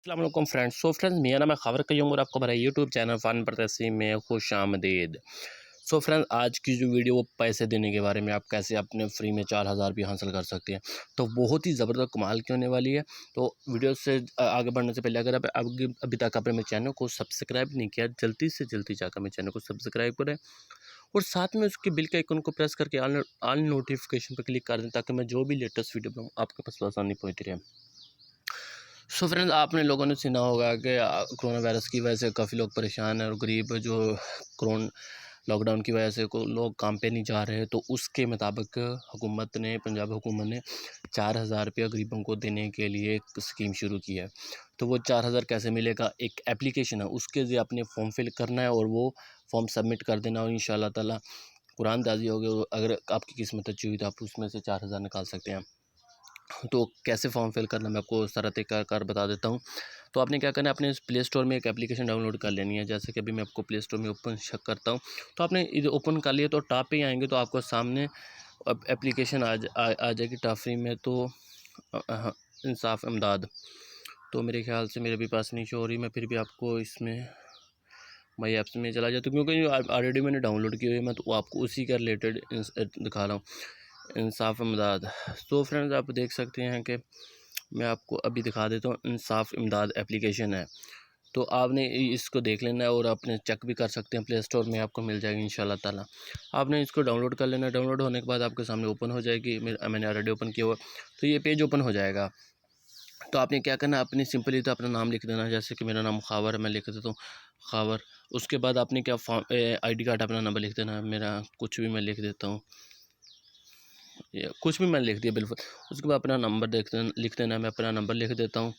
अस्सलाम friends. Friends, मेरा नाम है खबर कयूम और आपको हमारा यूट्यूब चैनल फ़न परदेसी में खुश आमदीद। फ्रेंड्स, आज की जो वीडियो वो पैसे देने के बारे में, आप कैसे अपने फ्री में 4000 भी हासिल कर सकते हैं। तो बहुत ही ज़बरदस्त कमाल की होने वाली है। तो वीडियो से आगे बढ़ने से पहले अगर आप अभी तक आपने मेरे चैनल को सब्सक्राइब नहीं किया, जल्दी से जल्दी जाकर मेरे चैनल को सब्सक्राइब करें और साथ में उसके बिल के आइकन को प्रेस करके ऑल नोटिफिकेशन पर क्लिक कर दें, ताकि मैं जो भी लेटेस्ट वीडियो बनाऊँ आपके पास आसानी पहुँचती रहे। फ्रेंड्स, आपने लोगों ने सुना होगा कि कोरोना वायरस की वजह से काफ़ी लोग परेशान हैं और गरीब जो कोरोना लॉकडाउन की वजह से लोग काम पे नहीं जा रहे। तो उसके मुताबिक हुकूमत ने, पंजाब हुकूमत ने 4000 रुपया गरीबों को देने के लिए एक स्कीम शुरू की है। तो वो 4000 कैसे मिलेगा? एक एप्लीकेशन है, उसके लिए आपने फॉर्म फिल करना है और वो फॉर्म सबमिट कर देना और इंशाल्लाह ताला कुरान दाजी होगी। अगर आपकी किस्मत अच्छी हुई तो आप उसमें से 4000 निकाल सकते हैं। तो कैसे फॉर्म फिल करना मैं आपको सारा तरीकाकार बता देता हूँ। तो आपने क्या करना है, अपने प्ले स्टोर में एक एप्लीकेशन डाउनलोड कर लेनी है। जैसे कि अभी मैं आपको प्ले स्टोर में ओपन करता हूँ। तो आपने इधर ओपन कर लिया तो टॉप पे ही आएंगे तो आपको सामने अब एप्लीकेशन आ जाएगी टॉप फ्री में। तो इंसाफ इमदाद, तो मेरे ख्याल से मेरे भी पास नहीं शो हो रही। मैं फिर भी आपको इसमें माई ऐप्स में चला जाता हूँ, क्योंकि ऑलरेडी मैंने डाउनलोड की हुई है। मैं तो आपको उसी का रिलेटेड दिखा रहा हूँ, इंसाफ इमदाद। तो फ्रेंड्स, आप देख सकते हैं कि मैं आपको अभी दिखा देता हूँ। इंसाफ इमदाद एप्लीकेशन है, तो आपने इसको देख लेना है और आपने चेक भी कर सकते हैं, प्ले स्टोर में आपको मिल जाएगी इंशाल्लाह ताला। आपने इसको डाउनलोड कर लेना है। डाउनलोड होने के बाद आपके सामने ओपन हो जाएगी। मैंने ऑलरेडी ओपन किया हुआ, तो ये पेज ओपन हो जाएगा। तो आपने क्या करना है, अपनी सिंपली तो अपना नाम लिख देना। जैसे कि मेरा नाम खावर है, मैं लिख देता हूँ खावर। उसके बाद आपने क्या ID कार्ड अपना नंबर लिख देना है। मेरा कुछ भी मैं लिख देता हूँ, ये कुछ भी मैंने लिख दिया बिल्कुल। उसके बाद अपना नंबर लिख देना है। मैं अपना नंबर लिख देता हूँ,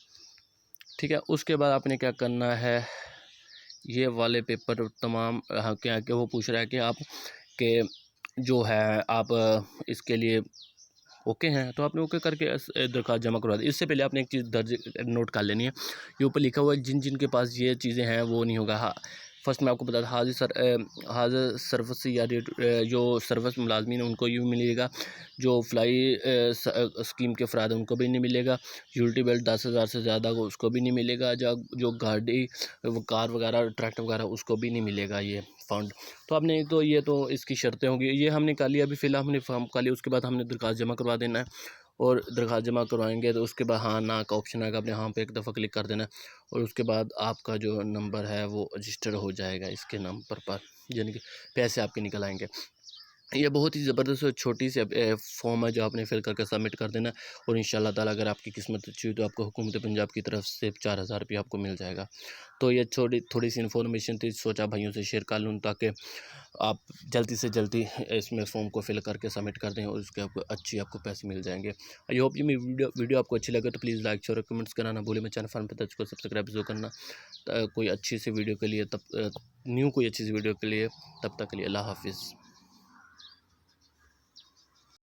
ठीक है। उसके बाद आपने क्या करना है, ये वाले पेपर तमाम क्या कि वो पूछ रहा है कि आप के जो है आप इसके लिए ओके हैं। तो आपने ओके करके दरख्वास्त जमा करवा दी। इससे पहले आपने एक चीज़ दर्ज नोट कर लेनी है। ये ऊपर लिखा हुआ है जिन जिन के पास ये चीज़ें हैं वो नहीं होगा। हाँ, फर्स्ट मैं आपको बता दूँ, हाजिर सर्विस या जो सर्विस मुलाजमीन है उनको यूँ मिलेगा। जो फ्लाई स्कीम के अफराद हैं उनको भी नहीं मिलेगा। यूटिलिटी बिल 10,000 से ज़्यादा को उसको भी नहीं मिलेगा। जो गाड़ी कार वगैरह ट्रैक्टर वगैरह उसको भी नहीं मिलेगा ये फंड। तो आपने तो ये तो इसकी शर्तें होंगी। ये हमने कर लिया, अभी फ़िलहाल हमने फॉर्म कर लिया। उसके बाद हमने दरख्वास्त जमा करवा देना है और दरख्वास्त जमा करवाएंगे तो उसके बाद हाँ ना का ऑप्शन आएगा। आपने हाँ पे एक दफ़ा क्लिक कर देना है और उसके बाद आपका जो नंबर है वो रजिस्टर हो जाएगा इसके नंबर पर, यानी कि पैसे आपके निकल आएंगे। ये बहुत ही ज़बरदस्त और छोटी सी फॉर्म है जो आपने फिल करके सबमिट कर देना और इंशाल्लाह ताला अगर आपकी किस्मत अच्छी हुई तो आपको हुकूमत पंजाब की तरफ से 4000 रुपये आपको मिल जाएगा। तो ये थोड़ी सी इन्फॉर्मेशन थी, सोचा भाइयों से शेयर कर लूँ ताकि आप जल्दी से जल्दी इसमें फॉर्म को फिल करके सबमिट कर दें और उसके आपको पैसे मिल जाएंगे। आई होप ये मेरी वीडियो आपको अच्छी लगे तो प्लीज़ लाइक शेयर और कमेंट्स करना ना भूलें। मैं चैनल फन पर को सब्सक्राइब जरूर करना। कोई अच्छी सी वीडियो के लिए न्यू कोई अच्छी सी वीडियो के लिए, तब तक के लिए अल्लाह हाफिज़।